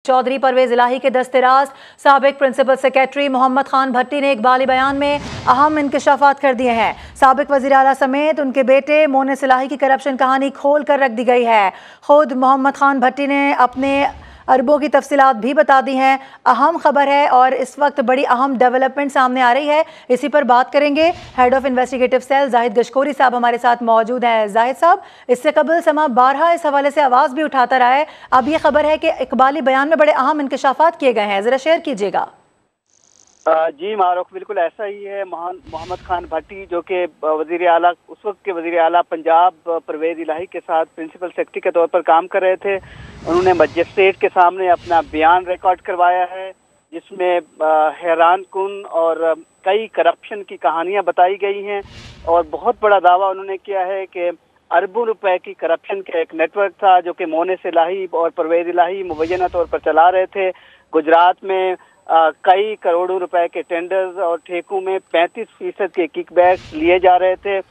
चौधरी परवेज इलाही के दस्तराज साबिक principal secretary Mohammad Khan भट्टी ने इकबाली बयान में अहम इंकशाफात कर दिए हैं। साबिक वज़ीर आला समेत उनके बेटे मोनिस इलाही की करप्शन कहानी खोल कर रख दी गई है। खुद मोहम्मद खान भट्टी ने अपने अरबों की तफसीलात भी बता दी हैं। अहम खबर है और इस वक्त बड़ी अहम डेवलपमेंट सामने आ रही है, इसी पर बात करेंगे। Head of investigative cell Zahid Gashkori साहब हमारे साथ मौजूद हैं। जाहिद साहब, इससे कबल समा बारहा इस हवाले से आवाज़ भी उठाता रहा है, अब ये खबर है कि इकबाली बयान में बड़े अहम इंकशाफात किए गए हैं, ज़रा शेयर कीजिएगा। जी मारूख, बिल्कुल ऐसा ही है। मोहम्मद खान भट्टी जो कि वज़ीर आला, उस वक्त के वज़ीर आला पंजाब परवेज इलाही के साथ प्रिंसिपल सेक्रेटरी के तौर पर काम कर रहे थे, उन्होंने मजिस्ट्रेट के सामने अपना बयान रिकॉर्ड करवाया है, जिसमें हैरान कुन और कई करप्शन की कहानियां बताई गई हैं। और बहुत बड़ा दावा उन्होंने किया है कि अरबों रुपए की करप्शन का एक नेटवर्क था जो कि मोनिस इलाही और परवेज इलाही मुबैना तौर पर चला रहे थे। गुजरात में कई करोड़ों रुपए के टेंडर्स और ठेकों में 35% के किकबैक्स लिए जा रहे थे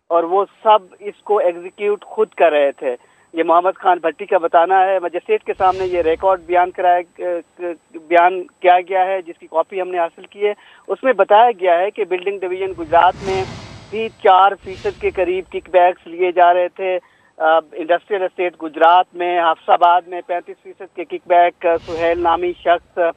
और वो सब इसको एग्जीक्यूट खुद कर रहे थे। ये मोहम्मद खान भट्टी का बताना है। मजिस्ट्रेट के सामने ये रिकॉर्ड बयान किया गया है, जिसकी कॉपी हमने हासिल की है। उसमें बताया गया है कि बिल्डिंग डिवीजन गुजरात में भी 4% के करीब किकबैक्स लिए जा रहे थे। इंडस्ट्रियल एस्टेट गुजरात में, हाफसाबाद में 35% के किकबैक सुहेल नामी शख्स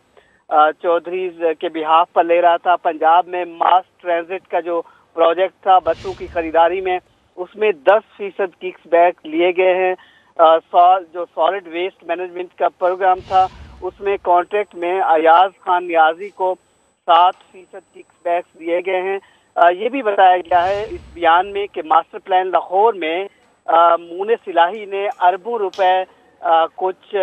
चौधरी के बिहाफ पर ले रहा था। पंजाब में मास ट्रांजिट का जो प्रोजेक्ट था बसों की खरीदारी में, उसमें 10% किकबैक लिए गए हैं। जो सॉलिड वेस्ट मैनेजमेंट का प्रोग्राम था, उसमें कॉन्ट्रैक्ट में अयाज खान नियाजी को 7% किकबैक्स दिए गए हैं। ये भी बताया गया है इस बयान में कि मास्टर प्लान लाहौर में मोनिस इलाही ने अरबों रुपए कुछ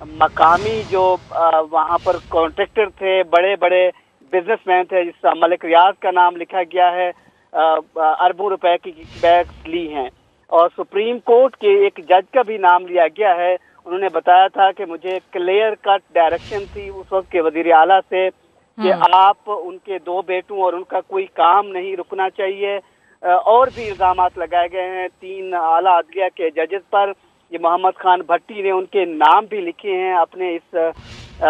मकामी जो वहाँ पर कॉन्ट्रैक्टर थे, बड़े बड़े बिजनेसमैन थे, जिसका मलिक रियाज का नाम लिखा गया है, अरबों रुपए की किकबैक्स ली हैं। और सुप्रीम कोर्ट के एक जज का भी नाम लिया गया है। उन्होंने बताया था कि मुझे क्लियर कट डायरेक्शन थी उस वक्त के वजीर आला से कि आप उनके 2 बेटों और उनका कोई काम नहीं रुकना चाहिए। और भी इल्जामात लगाए गए हैं 3 आला अदलिया के जजेस पर। ये मोहम्मद खान भट्टी ने उनके नाम भी लिखे हैं अपने इस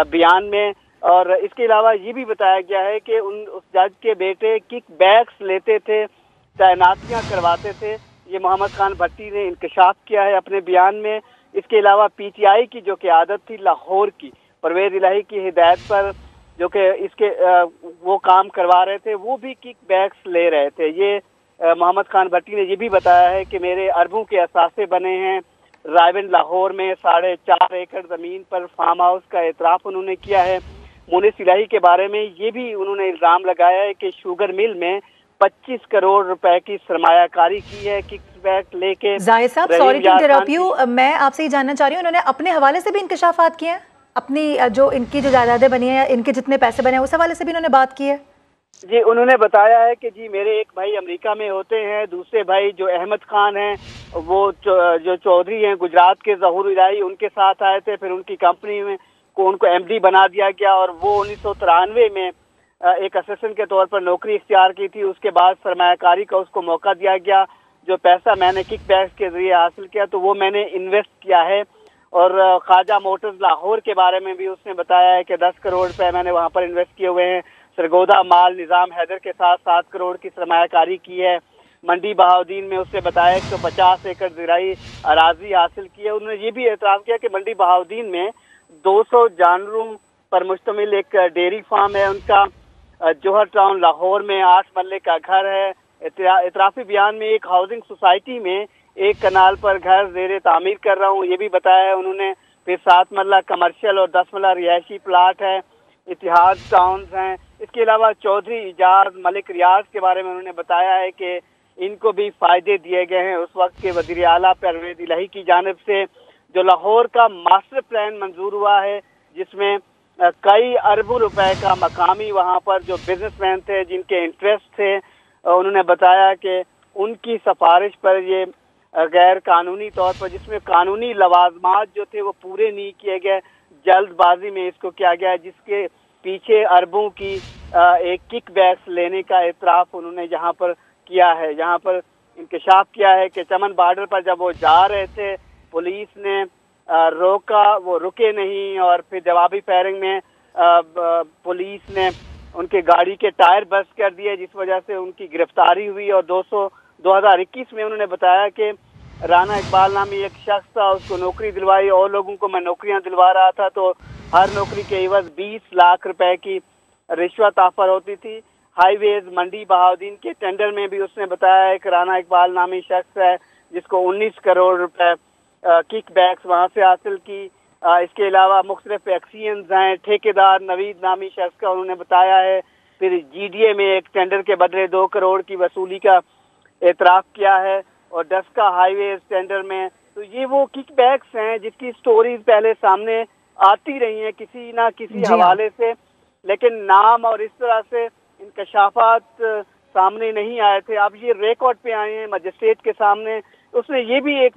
बयान में। और इसके अलावा ये भी बताया गया है कि उस जज के बेटे किकबैक्स लेते थे, तैनातियां करवाते थे। ये मोहम्मद खान भट्टी ने इंकशाफ किया है अपने बयान में। इसके अलावा पीटीआई की जो क़यादत थी लाहौर की, परवेज इलाही की हिदायत पर जो कि इसके वो काम करवा रहे थे, वो भी किकबैक्स ले रहे थे। ये मोहम्मद खान भट्टी ने ये भी बताया है कि मेरे अरबों के असासे बने हैं। रायबंद लाहौर में 4.5 एकड़ ज़मीन पर फार्म हाउस का एतराफ़ उन्होंने किया है। मोनिस इलाही के बारे में ये भी उन्होंने इल्ज़ाम लगाया है कि शुगर मिल में 25 करोड़ रुपए की सरमायाकारी की है किकबैक लेके। जाहिद साहब, सॉरी टू इंटरप्ट यू, मैं आपसे ये जानना चाह रही हूँ, उन्होंने अपने हवाले से भी इंकशाफात किए हैं? अपनी जो इनकी जो जायदादें बनी है, इनके जितने पैसे बने हैं, उस हवाले से भी उन्होंने बात की है? जी, उन्होंने बताया है कि जी मेरे एक भाई अमेरिका में होते हैं, दूसरे भाई जो अहमद खान हैं वो जो चौधरी हैं गुजरात के, ज़हूर इलाही उनके साथ आए थे। फिर उनकी कंपनी में उनको एमडी बना दिया गया और वो 1993 में एक असिस्टेंट के तौर पर नौकरी इख्तियार की थी। उसके बाद सरमायाकारी का उसको मौका दिया गया। जो पैसा मैंने किकबैक्स के जरिए हासिल किया तो वो मैंने इन्वेस्ट किया है। और ख्वाजा मोटर्स लाहौर के बारे में भी उसने बताया है कि 10 करोड़ रुपए मैंने वहाँ पर इन्वेस्ट किए हुए हैं। सरगोदा माल निज़ाम हैदर के साथ 7 करोड़ की सरमायाकारी की है। मंडी बहाउद्दीन में उसने बताया 150 एकड़ ज़राई अराजी हासिल की है। उन्होंने ये भी एतराफ़ किया कि मंडी बहाउद्दीन में 200 जानवरों पर मुश्तमिल एक डेयरी फार्म है उनका। जौहर टाउन लाहौर में 8 मरले का घर है। एतराफ़ी बयान में एक हाउसिंग सोसाइटी में 1 कनाल पर घर ज़ेर तामीर कर रहा हूँ, ये भी बताया है उन्होंने। फिर 7 मरला कमर्शियल और 10 मरला रिहायशी प्लाट है। इतिहाद टाउन्स हैं। इसके अलावा चौधरी इजाज मलिक रियाज के बारे में उन्होंने बताया है कि इनको भी फ़ायदे दिए गए हैं उस वक्त के वज़ीर आला परवेज इलाही की जानिब से। जो लाहौर का मास्टर प्लान मंजूर हुआ है, जिसमें कई अरबों रुपए का मकामी वहाँ पर जो बिजनेसमैन थे जिनके इंटरेस्ट थे, उन्होंने बताया कि उनकी सिफारिश पर ये गैर कानूनी तौर पर, जिसमें कानूनी लवाजमात जो थे वो पूरे नहीं किए गए, जल्दबाजी में इसको किया गया, जिसके पीछे अरबों की एक किकबैक्स लेने का एतराफ़ उन्होंने यहाँ पर किया है। यहाँ पर इंकशाफ किया है कि चमन बॉर्डर पर जब वो जा रहे थे, पुलिस ने रोका, वो रुके नहीं और फिर जवाबी फायरिंग में पुलिस ने उनके गाड़ी के टायर बस्ट कर दिए, जिस वजह से उनकी गिरफ्तारी हुई। और 2021 में उन्होंने बताया कि राना इकबाल नामी एक शख्स था, उसको नौकरी दिलवाई और लोगों को मैं नौकरियां दिलवा रहा था, तो हर नौकरी के एवज 20 लाख रुपए की रिश्वत ऑफर होती थी। हाईवेज मंडी बहाउद्दीन के टेंडर में भी उसने बताया कि राना इकबाल नामी शख्स है जिसको 19 करोड़ रुपए किक बैक्स वहाँ से हासिल की। इसके अलावा मुख्तलिफ एक्सीएंस हैं, ठेकेदार नवीद नामी शख्स का उन्होंने बताया है। फिर जीडीए में एक टेंडर के बदले 2 करोड़ की वसूली का एतराफ़ किया है और डस्का हाईवे टेंडर में। तो ये वो किक बैक्स हैं जिसकी स्टोरीज पहले सामने आती रही हैं किसी ना किसी हवाले से, लेकिन नाम और इस तरह से इंकशाफात सामने नहीं आए थे। अब ये रिकॉर्ड पे आए हैं मजिस्ट्रेट के सामने। उसने ये भी इस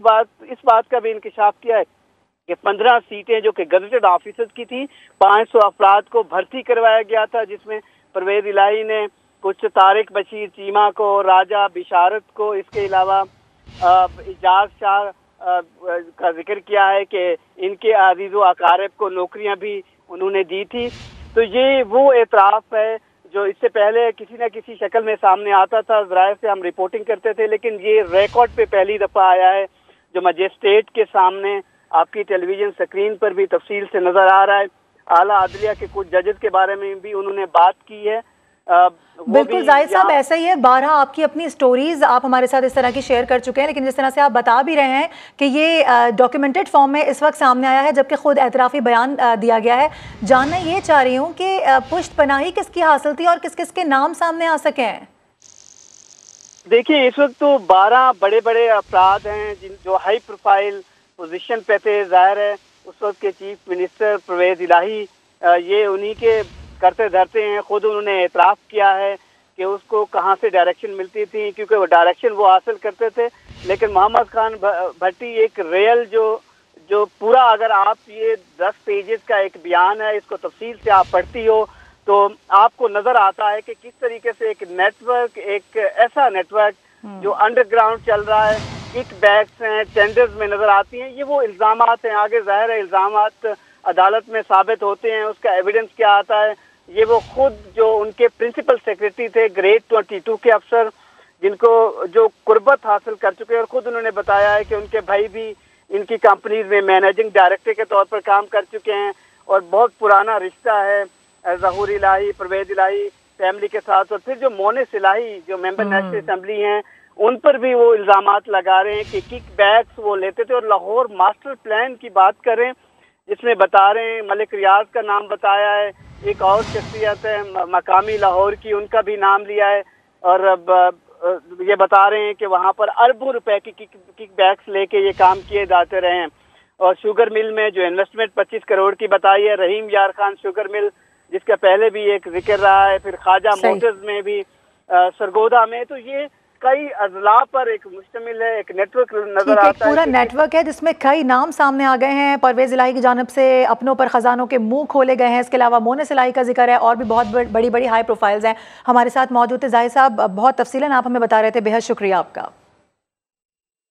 बात का भी इंकशाफ किया है कि 15 सीटें जो कि गजेटेड ऑफिसर्स की थी, 500 अफराद को भर्ती करवाया गया था, जिसमें परवेज इलाही ने कुछ तारिक बशीर चीमा को, राजा बिशारत को, इसके अलावा इजाज शाह का जिक्र किया है कि इनके अजीज़ व अकारिब को नौकरियां भी उन्होंने दी थी। तो ये वो एतराफ़ है जो इससे पहले किसी न किसी शक्ल में सामने आता था, ज़राए से हम रिपोर्टिंग करते थे, लेकिन ये रिकॉर्ड पे पहली दफ़ा आया है जो मजिस्ट्रेट के सामने आपकी टेलीविज़न स्क्रीन पर भी तफसील से नज़र आ रहा है। आला अदलिया के कुछ जजेस के बारे में भी उन्होंने बात की है। बिल्कुल जाहिद साहब, ऐसा ही है। 12 आपकी अपनी स्टोरीज आप हमारे साथ इस तरह की शेयर कर चुके हैं, लेकिन जिस तरह से आप बता भी रहे हैं कि ये डॉक्यूमेंटेड फॉर्म में इस वक्त सामने आया है, जबकि खुद एतराफ़ी बयान दिया गया है। जानना ये चाह रही हूँ कि पुश्त पनाही किसकी हासिल थी और किस किस के नाम सामने आ सके हैं? देखिए, इस वक्त तो 12 बड़े बड़े अफराद हैं जो हाई प्रोफाइल पोजीशन पे थे। जाहिर है उस वक्त के चीफ मिनिस्टर परवेज इलाही ये उन्हीं के करते धरते हैं। खुद उन्होंने एतराफ़ किया है कि उसको कहाँ से डायरेक्शन मिलती थी, क्योंकि वो डायरेक्शन वो हासिल करते थे। लेकिन मोहम्मद खान भट्टी एक रियल जो पूरा, अगर आप ये 10 पेजेस का एक बयान है, इसको तफसील से आप पढ़ती हो तो आपको नज़र आता है कि किस तरीके से एक नेटवर्क, एक ऐसा नेटवर्क जो अंडरग्राउंड चल रहा है, किक बैक्स हैं, टेंडर्स में नज़र आती हैं। ये वो इल्ज़ामात हैं, आगे ज़ाहिर है इल्ज़ामात अदालत में साबित होते हैं, उसका एविडेंस क्या आता है। ये वो खुद जो उनके प्रिंसिपल सेक्रेटरी थे, ग्रेड 22 के अफसर, जिनको जो कुर्बत हासिल कर चुके हैं, और खुद उन्होंने बताया है कि उनके भाई भी इनकी कंपनीज में मैनेजिंग डायरेक्टर के तौर पर काम कर चुके हैं और बहुत पुराना रिश्ता है ज़हूर इलाही, परवेज इलाही फैमिली के साथ। और फिर जो मोनिस इलाही जो मेंबर नेशनल असेंबली हैं, उन पर भी वो इल्ज़ामात लगा रहे हैं कि किक बैक्स वो लेते थे। और लाहौर मास्टर प्लान की बात करें जिसमें बता रहे हैं, मलिक रियाज का नाम बताया है, एक और शख्सियत है मकामी लाहौर की, उनका भी नाम लिया है। और अब ये बता रहे हैं कि वहाँ पर अरबों रुपए की किक बैक्स लेके ये काम किए जाते रहे हैं। और शुगर मिल में जो इन्वेस्टमेंट 25 करोड़ की बताई है, रहीम यार खान शुगर मिल, जिसका पहले भी एक जिक्र रहा है, फिर ख्वाजा मोटर्स में भी, सरगोदा में। तो ये कई अजला पर एक मुश्तमिल है, एक नेटवर्क नजर आता है, पूरा नेटवर्क है जिसमें कई नाम सामने आ गए हैं। परवेज इलाही की जानिब से अपनों पर खजानों के मुंह खोले गए हैं। इसके अलावा मोनिस इलाही का जिक्र है और भी बहुत बड़ी बड़ी हाई प्रोफाइल्स हैं। हमारे साथ मौजूद थे जाहिद साहब, बहुत तफसीलन आप हमें बता रहे थे। बेहद शुक्रिया आपका।